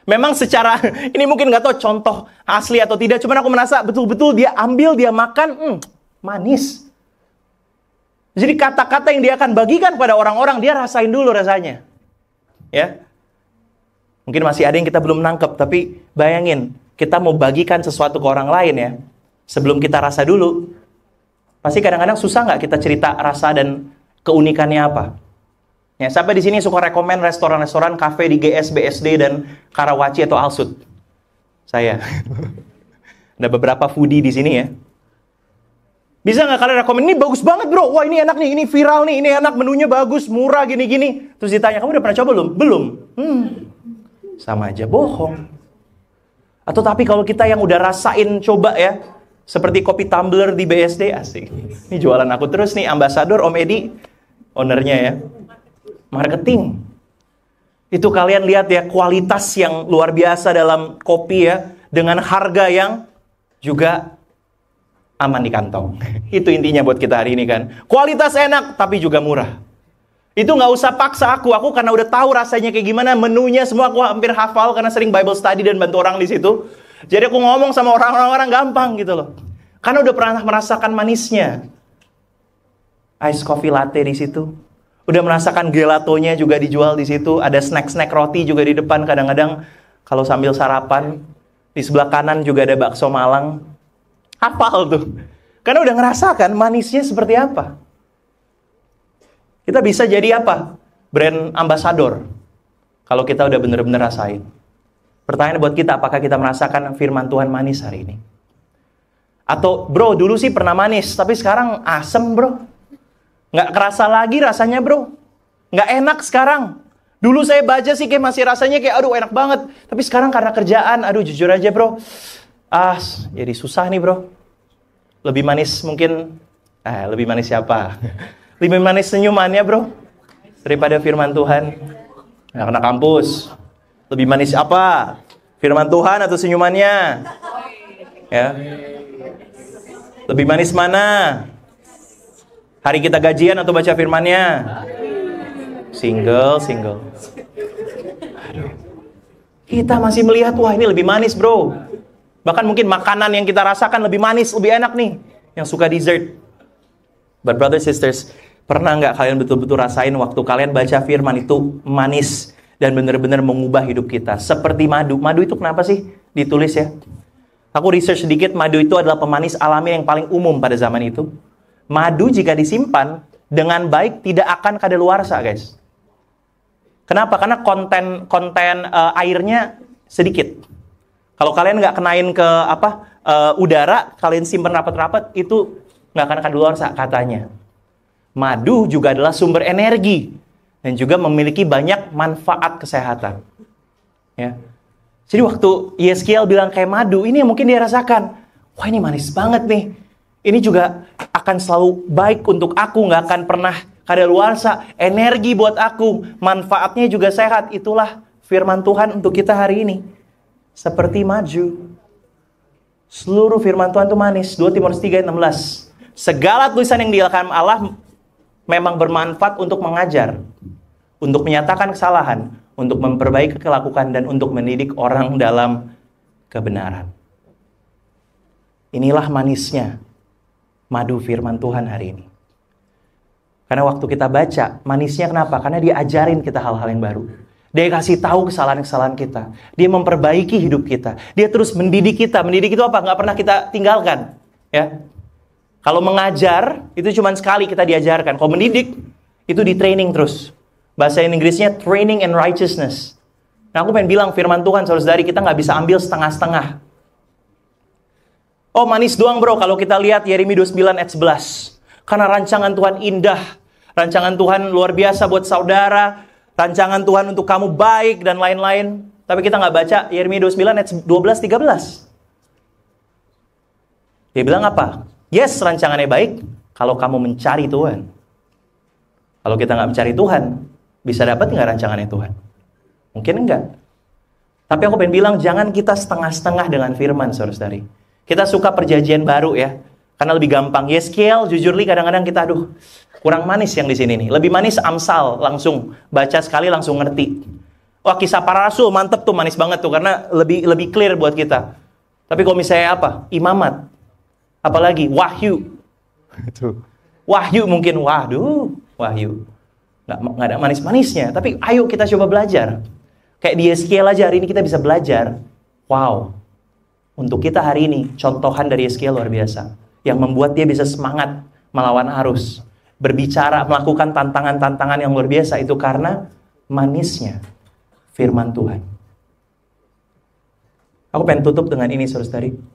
Memang secara, ini mungkin nggak tahu contoh asli atau tidak, cuman aku merasa betul-betul dia ambil, dia makan, manis. Jadi kata-kata yang dia akan bagikan pada orang-orang, dia rasain dulu rasanya. Ya. Mungkin masih ada yang kita belum nangkep, tapi bayangin, kita mau bagikan sesuatu ke orang lain ya. Sebelum kita rasa dulu, pasti kadang-kadang susah nggak kita cerita rasa dan keunikannya apa. Ya, sampai di sini suka rekomen restoran-restoran, kafe di GS, BSD, dan Karawaci atau Alsut. Saya. Ada beberapa foodie di sini ya. Bisa nggak kalian rekomen, ini bagus banget bro, wah ini enak nih, ini viral nih, ini enak, menunya bagus, murah, gini-gini. Terus ditanya, kamu udah pernah coba belum? Belum. Sama aja bohong. Atau tapi kalau kita yang udah rasain coba ya, seperti kopi tumbler di BSD, asik. Ini jualan aku terus nih, ambasador Om Edi, ownernya ya. Marketing. Itu kalian lihat ya, kualitas yang luar biasa dalam kopi ya, dengan harga yang juga aman di kantong. Itu intinya buat kita hari ini kan. Kualitas enak, tapi juga murah. Itu nggak usah paksa aku karena udah tahu rasanya kayak gimana, menunya semua aku hampir hafal karena sering Bible study dan bantu orang di situ. Jadi aku ngomong sama orang-orang gampang gitu loh. Karena udah pernah merasakan manisnya. Ice coffee latte di situ. Udah merasakan gelatonya juga dijual di situ. Ada snack-snack roti juga di depan kadang-kadang kalau sambil sarapan. Di sebelah kanan juga ada bakso Malang. Hafal tuh. Karena udah ngerasakan manisnya seperti apa. Kita bisa jadi apa? Brand ambasador. Kalau kita udah bener-bener rasain. Pertanyaan buat kita, apakah kita merasakan firman Tuhan manis hari ini? Atau, bro, dulu sih pernah manis, tapi sekarang asem, bro. Nggak kerasa lagi rasanya, bro. Nggak enak sekarang. Dulu saya baca sih kayak masih rasanya kayak, aduh enak banget. Tapi sekarang karena kerjaan, aduh jujur aja, bro. Jadi susah nih, bro. Lebih manis mungkin, lebih manis siapa? Lebih manis senyumannya bro daripada firman Tuhan. Anak-anak kampus, lebih manis apa? Firman Tuhan atau senyumannya? Ya. Lebih manis mana? Hari kita gajian atau baca firmannya? Single. Aduh. Kita masih melihat, wah ini lebih manis bro. Bahkan mungkin makanan yang kita rasakan lebih manis, lebih enak nih. Yang suka dessert. But brothers sisters, pernah nggak kalian betul-betul rasain waktu kalian baca firman itu manis dan benar-benar mengubah hidup kita? Seperti madu. Madu itu kenapa sih ditulis ya? Aku research sedikit, madu itu adalah pemanis alami yang paling umum pada zaman itu. Madu jika disimpan dengan baik tidak akan kadaluarsa, guys. Kenapa? Karena konten airnya sedikit. Kalau kalian nggak kenain ke udara, kalian simpan rapat-rapat, itu nggak akan kadaluarsa katanya. Madu juga adalah sumber energi dan juga memiliki banyak manfaat kesehatan. Ya. Jadi waktu Yeskiel bilang kayak madu, ini yang mungkin dia rasakan. Wah ini manis banget nih. Ini juga akan selalu baik untuk aku, nggak akan pernah kadaluarsa. Energi buat aku, manfaatnya juga sehat. Itulah firman Tuhan untuk kita hari ini. Seperti madu. Seluruh firman Tuhan itu manis. 2 Timotius 3:16. Segala tulisan yang dilakukan Allah memang bermanfaat untuk mengajar, untuk menyatakan kesalahan, untuk memperbaiki kelakuan, dan untuk mendidik orang dalam kebenaran. Inilah manisnya madu firman Tuhan hari ini. Karena waktu kita baca, manisnya kenapa? Karena dia ajarin kita hal-hal yang baru. Dia kasih tahu kesalahan-kesalahan kita. Dia memperbaiki hidup kita. Dia terus mendidik kita. Mendidik itu apa? Nggak pernah kita tinggalkan. Ya. Kalau mengajar, itu cuma sekali kita diajarkan. Kalau mendidik, itu di training terus. Bahasa Inggrisnya training and righteousness. Nah, aku pengen bilang firman Tuhan, saudara-saudari, kita nggak bisa ambil setengah-setengah. Oh, manis doang bro, kalau kita lihat Yeremia 29 ayat 11. Karena rancangan Tuhan indah. Rancangan Tuhan luar biasa buat saudara. Rancangan Tuhan untuk kamu baik dan lain-lain. Tapi kita nggak baca Yeremia 29 ayat 12-13. Dia bilang apa? Yes, rancangannya baik kalau kamu mencari Tuhan. Kalau kita nggak mencari Tuhan, bisa dapat nggak rancangannya Tuhan? Mungkin enggak. Tapi aku pengen bilang, jangan kita setengah-setengah dengan firman, saudara-saudari. Kita suka perjanjian baru ya, karena lebih gampang. Yeskiel, jujur li kadang-kadang kita, kurang manis yang di sini nih. Lebih manis Amsal, langsung baca sekali langsung ngerti. Wah, Kisah Para Rasul mantep tuh, manis banget tuh, karena lebih clear buat kita. Tapi kalau misalnya apa? Imamat. Apalagi Wahyu. Wahyu mungkin, Wahyu. Nggak ada manis-manisnya. Tapi ayo kita coba belajar. Kayak di Yeskiel aja hari ini kita bisa belajar. Wow. Untuk kita hari ini, contohan dari Yeskiel luar biasa. Yang membuat dia bisa semangat melawan arus. Berbicara, melakukan tantangan-tantangan yang luar biasa. Itu karena manisnya firman Tuhan. Aku pengen tutup dengan ini, saudara-saudari.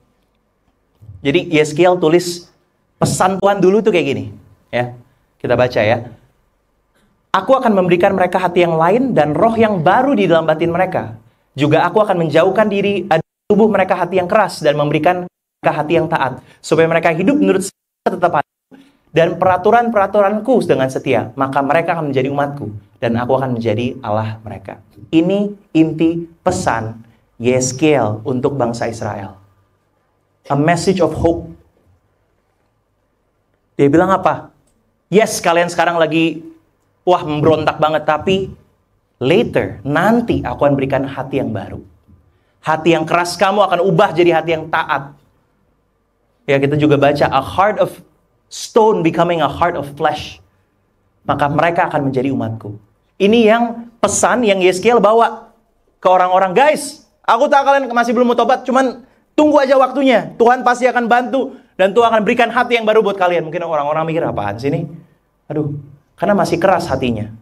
Jadi Yeskiel tulis pesan Tuhan dulu tuh kayak gini. Ya, kita baca ya. Aku akan memberikan mereka hati yang lain dan roh yang baru di dalam batin mereka. Juga aku akan menjauhkan diri tubuh mereka hati yang keras dan memberikan mereka hati yang taat. Supaya mereka hidup menurut ketetapan dan peraturan-peraturanku dengan setia. Maka mereka akan menjadi umatku dan aku akan menjadi Allah mereka. Ini inti pesan Yeskiel untuk bangsa Israel. A message of hope. Dia bilang apa? Yes, kalian sekarang lagi memberontak banget, tapi later, nanti aku akan berikan hati yang baru. Hati yang keras kamu akan ubah jadi hati yang taat. Ya, kita juga baca a heart of stone becoming a heart of flesh. Maka mereka akan menjadi umatku. Ini yang pesan yang Yeskiel bawa ke orang-orang. Guys, aku tahu kalian masih belum mau tobat, cuman tunggu aja waktunya. Tuhan pasti akan bantu. Dan Tuhan akan berikan hati yang baru buat kalian. Mungkin orang-orang mikir, apaan sih ini? Karena masih keras hatinya.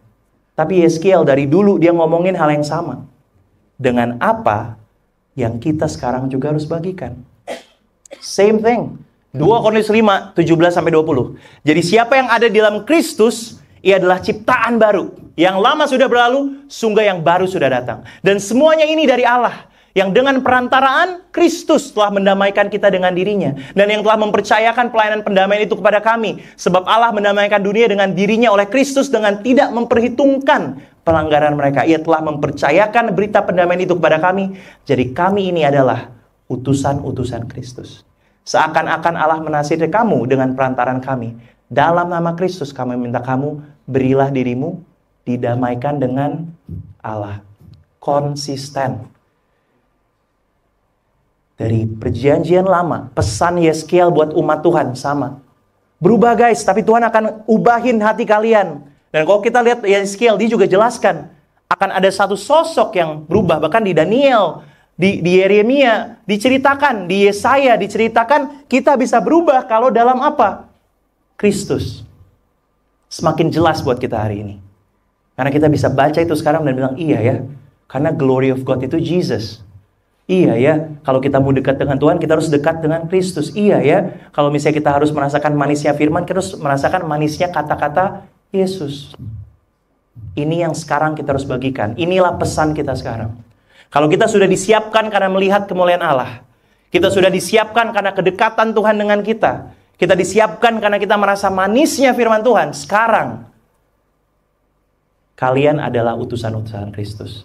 Tapi Yeskiel dari dulu dia ngomongin hal yang sama. Dengan apa yang kita sekarang juga harus bagikan. Same thing. 2 Korintus 5, 17-20. Jadi siapa yang ada di dalam Kristus, ia adalah ciptaan baru. Yang lama sudah berlalu, sungguh yang baru sudah datang. Dan semuanya ini dari Allah. Yang dengan perantaraan Kristus telah mendamaikan kita dengan dirinya. Dan yang telah mempercayakan pelayanan pendamaian itu kepada kami. Sebab Allah mendamaikan dunia dengan dirinya oleh Kristus dengan tidak memperhitungkan pelanggaran mereka. Ia telah mempercayakan berita pendamaian itu kepada kami. Jadi kami ini adalah utusan-utusan Kristus. Seakan-akan Allah menasihati kamu dengan perantaran kami. Dalam nama Kristus kami minta kamu, berilah dirimu didamaikan dengan Allah. Konsisten. Dari perjanjian lama, pesan Yeskiel buat umat Tuhan sama. Berubah guys, tapi Tuhan akan ubahin hati kalian. Dan kalau kita lihat Yeskiel, dia juga jelaskan. Akan ada satu sosok yang berubah. Bahkan di Daniel, di Yeremia, diceritakan. Di Yesaya, diceritakan. Kita bisa berubah kalau dalam apa? Kristus. Semakin jelas buat kita hari ini. Karena kita bisa baca itu sekarang dan bilang, iya ya. Karena glory of God itu Jesus. Iya ya, kalau kita mau dekat dengan Tuhan, kita harus dekat dengan Kristus. Iya ya, kalau misalnya kita harus merasakan manisnya firman, kita harus merasakan manisnya kata-kata Yesus. Ini yang sekarang kita harus bagikan. Inilah pesan kita sekarang. Kalau kita sudah disiapkan karena melihat kemuliaan Allah, kita sudah disiapkan karena kedekatan Tuhan dengan kita, kita disiapkan karena kita merasa manisnya firman Tuhan. Sekarang, kalian adalah utusan-utusan Kristus.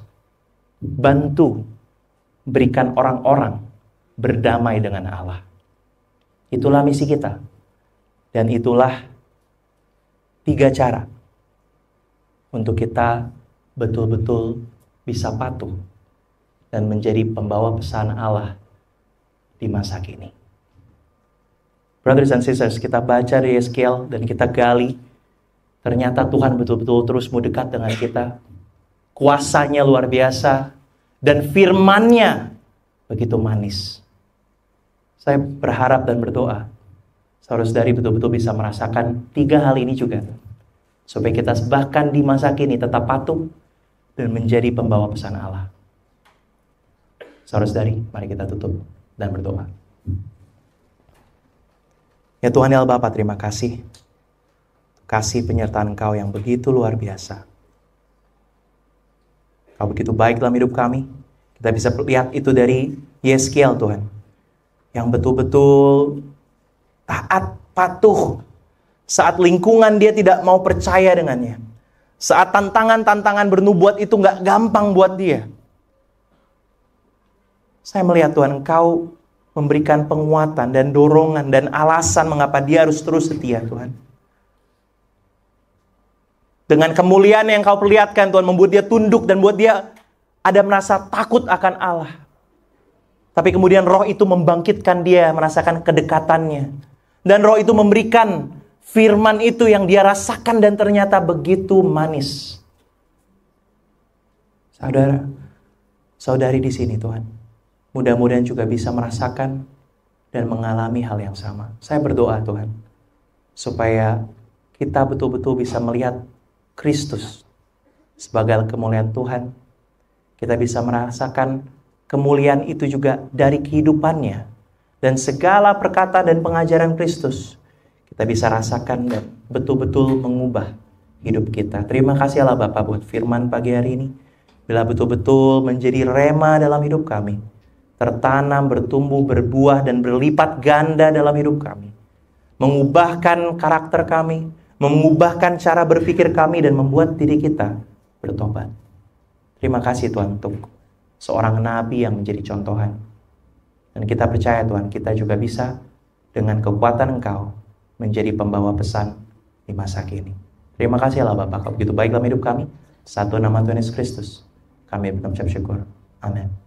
Bantu berikan orang-orang berdamai dengan Allah. Itulah misi kita. Dan itulah 3 cara untuk kita betul-betul bisa patuh dan menjadi pembawa pesan Allah di masa kini. Brothers and sisters, kita baca di Yeskiel dan kita gali. Ternyata Tuhan betul-betul terus mau dekat dengan kita. Kuasanya luar biasa. Dan firman-Nya begitu manis. Saya berharap dan berdoa, Saudara-saudari betul-betul bisa merasakan 3 hal ini juga. Supaya kita bahkan di masa kini tetap patuh dan menjadi pembawa pesan Allah. Saudara-saudari, mari kita tutup dan berdoa. Ya Tuhan ya Allah Bapa, terima kasih. Kasih penyertaan Engkau yang begitu luar biasa. Kau begitu baik dalam hidup kami. Kita bisa lihat itu dari Yeskiel Tuhan. Yang betul-betul taat, patuh. Saat lingkungan dia tidak mau percaya dengannya. Saat tantangan-tantangan bernubuat itu gak gampang buat dia. Saya melihat Tuhan, Engkau memberikan penguatan dan dorongan dan alasan mengapa dia harus terus setia Tuhan. Dengan kemuliaan yang Kau perlihatkan Tuhan, membuat dia tunduk dan buat dia ada merasa takut akan Allah. Tapi kemudian roh itu membangkitkan dia, merasakan kedekatannya. Dan roh itu memberikan firman itu yang dia rasakan dan ternyata begitu manis. Saudara, saudari di sini Tuhan, mudah-mudahan juga bisa merasakan dan mengalami hal yang sama. Saya berdoa Tuhan, supaya kita betul-betul bisa melihat Kristus sebagai kemuliaan Tuhan. Kita bisa merasakan kemuliaan itu juga dari kehidupannya. Dan segala perkataan dan pengajaran Kristus kita bisa rasakan dan betul-betul mengubah hidup kita. Terima kasih Allah Bapa buat firman pagi hari ini. Bila betul-betul menjadi rema dalam hidup kami, tertanam, bertumbuh, berbuah, dan berlipat ganda dalam hidup kami. Mengubahkan karakter kami, mengubahkan cara berpikir kami, dan membuat diri kita bertobat. Terima kasih Tuhan untuk seorang nabi yang menjadi contohan. Dan kita percaya Tuhan, kita juga bisa dengan kekuatan Engkau menjadi pembawa pesan di masa kini. Terima kasih Allah Bapa, Kau begitu baik dalam hidup kami. Satu nama Tuhan Yesus Kristus, kami mengucap syukur. Amin.